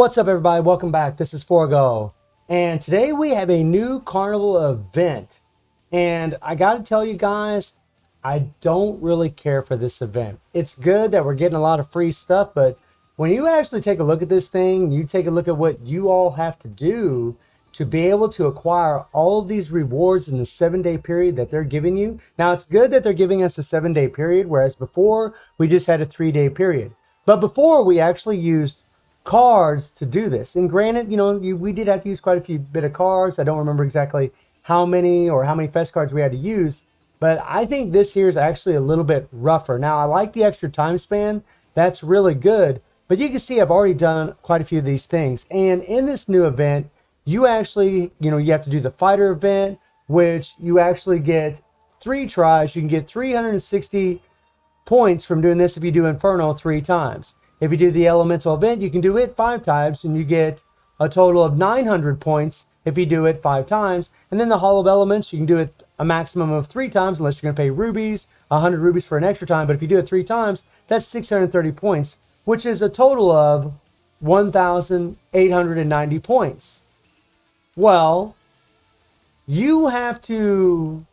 What's up, everybody? Welcome back. This is Forgo, and today we have a new Carnival event. And I gotta tell you guys, I don't really care for this event. It's good that we're getting a lot of free stuff, but when you actually take a look at this thing, you take a look at what you all have to do to be able to acquire all of these rewards in the 7-day period that they're giving you. Now, it's good that they're giving us a 7-day period, whereas before we just had a 3-day period. But before, we actually used cards to do this. And granted, we did have to use quite a few bit of cards. I don't remember exactly how many fest cards we had to use, but I think this here is actually a little bit rougher. Now, I like the extra time span. That's really good. But you can see I've already done quite a few of these things. And in this new event, you actually, you have to do the fighter event, which you actually get 3 tries. You can get 360 points from doing this if you do Inferno 3 times. If you do the elemental event, you can do it 5 times, and you get a total of 900 points if you do it 5 times. And then the Hall of Elements, you can do it a maximum of 3 times, unless you're going to pay rubies, 100 rubies for an extra time. But if you do it 3 times, that's 630 points, which is a total of 1,890 points. Well, you have to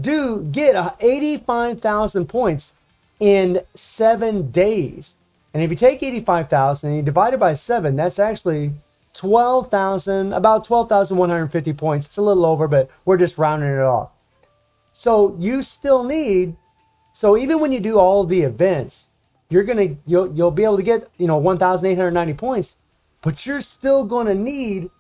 get 85,000 points in 7 days. And if you take 85,000 and you divide it by 7, that's actually about 12,150 points. It's a little over, but we're just rounding it off. So you still need, so even when you do all of the events, you'll be able to get, 1,890 points, but you're still going to need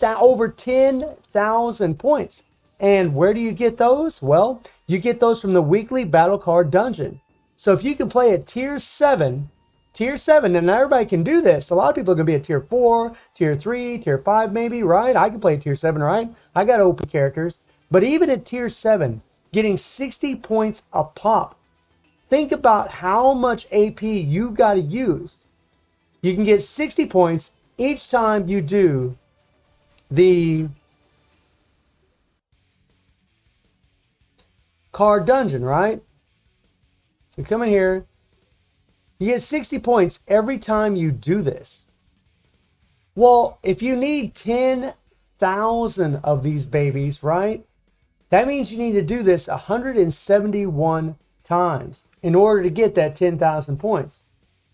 over 10,000 points. And where do you get those? Well, you get those from the weekly battle card dungeon. So if you can play at tier 7, and not everybody can do this. A lot of people are going to be at tier 4, tier 3, tier 5 maybe, right? I can play at tier 7, right? I got OP characters. But even at tier 7, getting 60 points a pop. Think about how much AP you got to use. You can get 60 points each time you do the card dungeon, right? So come in here. You get 60 points every time you do this. Well, if you need 10,000 of these babies, right? That means you need to do this 171 times in order to get that 10,000 points.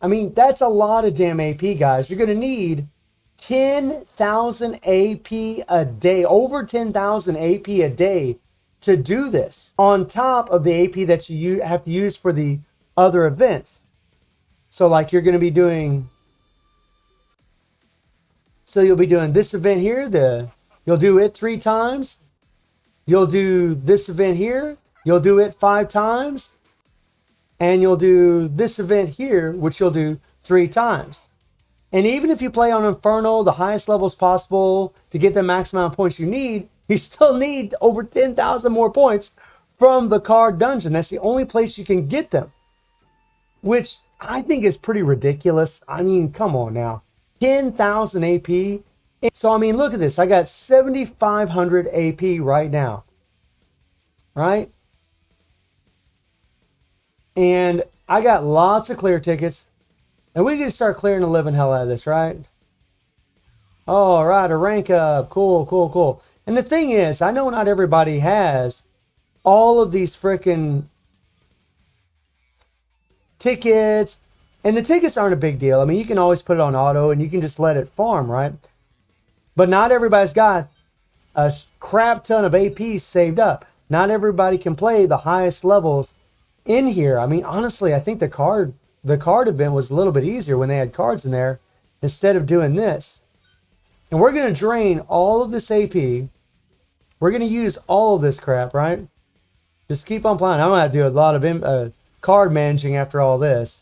I mean, that's a lot of damn AP, guys. You're going to need 10,000 AP a day, over 10,000 AP a day to do this, on top of the AP that you have to use for the other events. So like you're going to be doing, you'll be doing this event here, you'll do it 3 times. You'll do this event here, you'll do it 5 times. And you'll do this event here, which you'll do 3 times. And even if you play on Inferno, the highest levels possible, to get the max amount of points you need, you still need over 10,000 more points from the card dungeon. That's the only place you can get them, which I think is pretty ridiculous. I mean, come on now. 10,000 AP. So, I mean, look at this. I got 7,500 AP right now. Right? And I got lots of clear tickets. And we can start clearing the living hell out of this, right? All right, a rank up. Cool, cool, cool. And the thing is, I know not everybody has all of these freaking tickets. And the tickets aren't a big deal. I mean, you can always put it on auto and you can just let it farm, right? But not everybody's got a crap ton of AP saved up. Not everybody can play the highest levels in here. I mean, honestly, I think the card event was a little bit easier when they had cards in there instead of doing this. And we're going to drain all of this AP. We're going to use all of this crap, right? Just keep on playing. I'm going to have to do a lot of card managing after all this.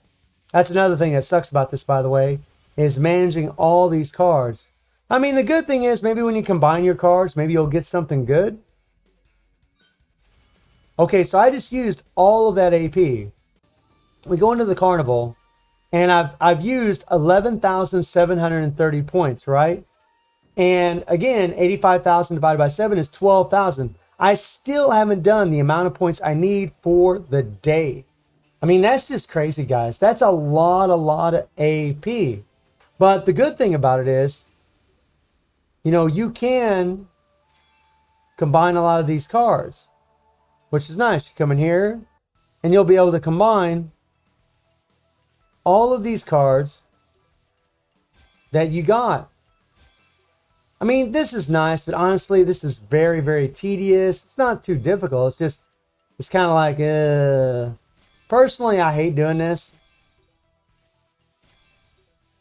That's another thing that sucks about this, by the way, is managing all these cards. I mean, the good thing is maybe when you combine your cards, maybe you'll get something good. Okay, so I just used all of that AP. We go into the Carnival, and I've used 11,730 points, right? And again, 85,000 divided by 7 is 12,000. I still haven't done the amount of points I need for the day. I mean, that's just crazy, guys. That's a lot of AP. But the good thing about it is, you can combine a lot of these cards, which is nice. You come in here and you'll be able to combine all of these cards that you got. I mean, this is nice, but honestly, this is very, very tedious. It's not too difficult. It's kind of like, personally, I hate doing this.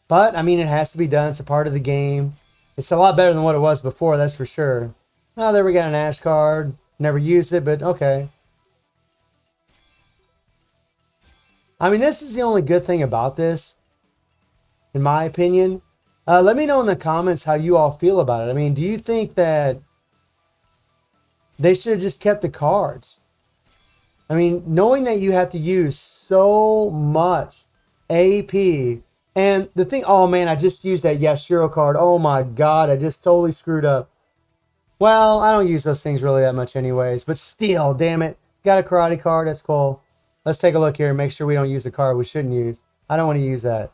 But, I mean, it has to be done. It's a part of the game. It's a lot better than what it was before, that's for sure. Oh, there we got an Ash card. Never used it, but okay. I mean, this is the only good thing about this, in my opinion. Let me know in the comments how you all feel about it. I mean, do you think that they should have just kept the cards? I mean, knowing that you have to use so much AP. And the thing, oh man, I just used that Yashiro card. Oh my god, I just totally screwed up. Well, I don't use those things really that much anyways. But still, damn it. Got a karate card, that's cool. Let's take a look here and make sure we don't use a card we shouldn't use. I don't want to use that.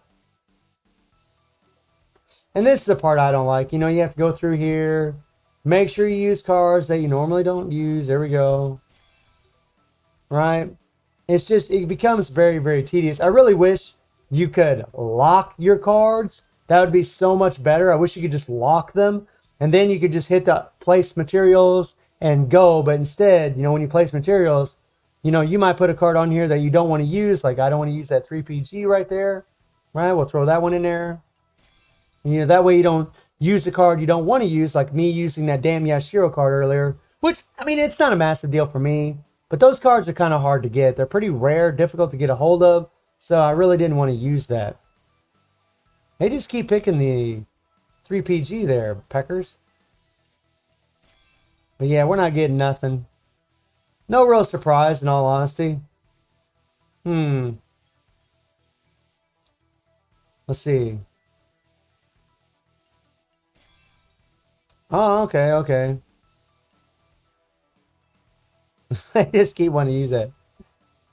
And this is the part I don't like. You have to go through here. Make sure you use cards that you normally don't use. There we go. Right? It becomes very, very tedious. I really wish you could lock your cards. That would be so much better. I wish you could just lock them. And then you could just hit the place materials and go. But instead, when you place materials, you might put a card on here that you don't want to use. Like I don't want to use that 3PG right there. Right? We'll throw that one in there. That way you don't use the card you don't want to use, like me using that damn Yashiro card earlier. Which, I mean, it's not a massive deal for me. But those cards are kind of hard to get. They're pretty rare, difficult to get a hold of. So I really didn't want to use that. They just keep picking the 3PG there, Peckers. But yeah, we're not getting nothing. No real surprise, in all honesty. Let's see. Oh, okay. I just keep wanting to use that.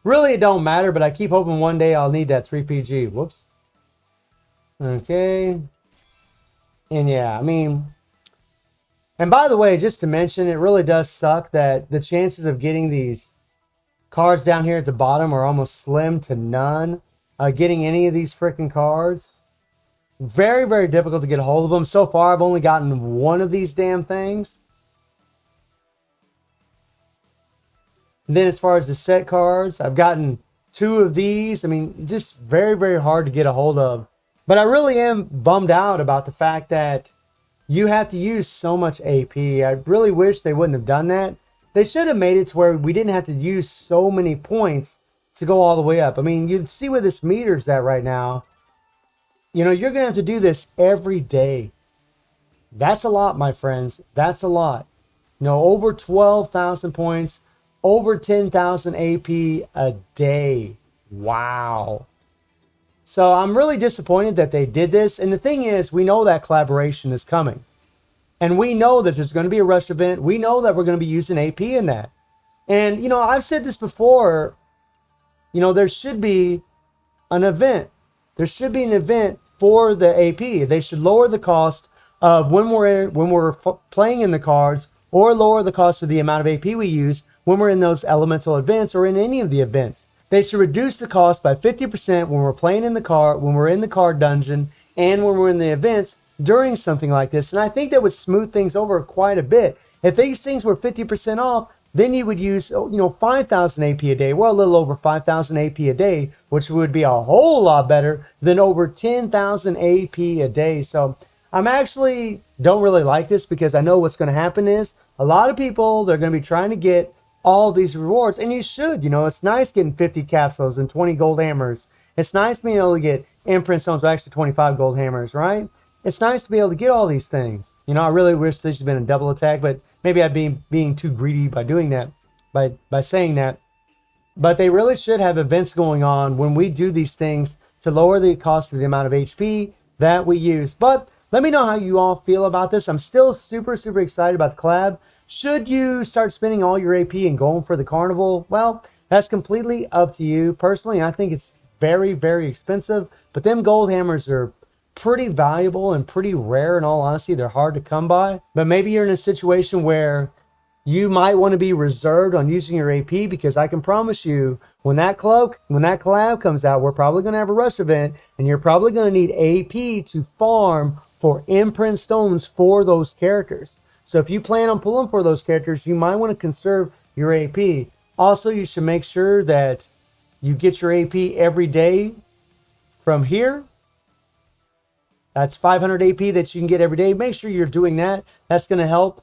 Really, it don't matter, but I keep hoping one day I'll need that 3PG. Whoops. Okay. And yeah, I mean... And by the way, just to mention, it really does suck that the chances of getting these cards down here at the bottom are almost slim to none. Getting any of these freaking cards. Very, very difficult to get a hold of them. So far, I've only gotten one of these damn things. And then as far as the set cards, I've gotten 2 of these. I mean, just very, very hard to get a hold of. But I really am bummed out about the fact that you have to use so much AP. I really wish they wouldn't have done that. They should have made it to where we didn't have to use so many points to go all the way up. I mean, you see where this meter's at right now. You're going to have to do this every day. That's a lot, my friends. That's a lot. Over 12,000 points, over 10,000 AP a day. Wow. So I'm really disappointed that they did this. And the thing is, we know that collaboration is coming. And we know that there's going to be a rush event. We know that we're going to be using AP in that. And, I've said this before. There should be an event. There should be an event for the AP. They should lower the cost of when we're playing in the cards, or lower the cost of the amount of AP we use when we're in those elemental events or in any of the events. They should reduce the cost by 50% when we're playing in the card, when we're in the card dungeon, and when we're in the events during something like this. And I think that would smooth things over quite a bit. If these things were 50% off, then you would use, 5,000 AP a day. Well, a little over 5,000 AP a day, which would be a whole lot better than over 10,000 AP a day. So I'm actually don't really like this, because I know what's going to happen is a lot of people, they're going to be trying to get all these rewards. And you should, it's nice getting 50 capsules and 20 gold hammers. It's nice being able to get imprint stones, or actually 25 gold hammers, right? It's nice to be able to get all these things. I really wish this had been a double attack, but maybe I'd be being too greedy by doing that, by saying that. But they really should have events going on when we do these things to lower the cost of the amount of HP that we use. But let me know how you all feel about this. I'm still super, super excited about the collab. Should you start spending all your AP and going for the Carnival? Well, That's completely up to you. Personally, I think it's very, very expensive, but them gold hammers are pretty valuable and pretty rare. In all honesty, they're hard to come by. But maybe you're in a situation where you might want to be reserved on using your AP, because I can promise you when that collab comes out, we're probably going to have a rush event, and you're probably going to need AP to farm for imprint stones for those characters. So if you plan on pulling for those characters, you might want to conserve your AP. Also, you should make sure that you get your AP every day from here. That's 500 AP that you can get every day. Make sure you're doing that. That's going to help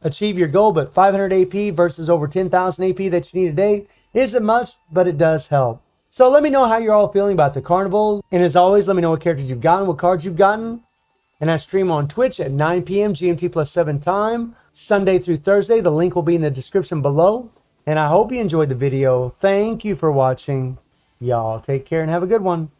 achieve your goal. But 500 AP versus over 10,000 AP that you need a day isn't much, but it does help. So let me know how you're all feeling about the Carnival. And as always, let me know what characters you've gotten, what cards you've gotten. And I stream on Twitch at 9 p.m. GMT plus 7 time, Sunday through Thursday. The link will be in the description below. And I hope you enjoyed the video. Thank you for watching. Y'all take care and have a good one.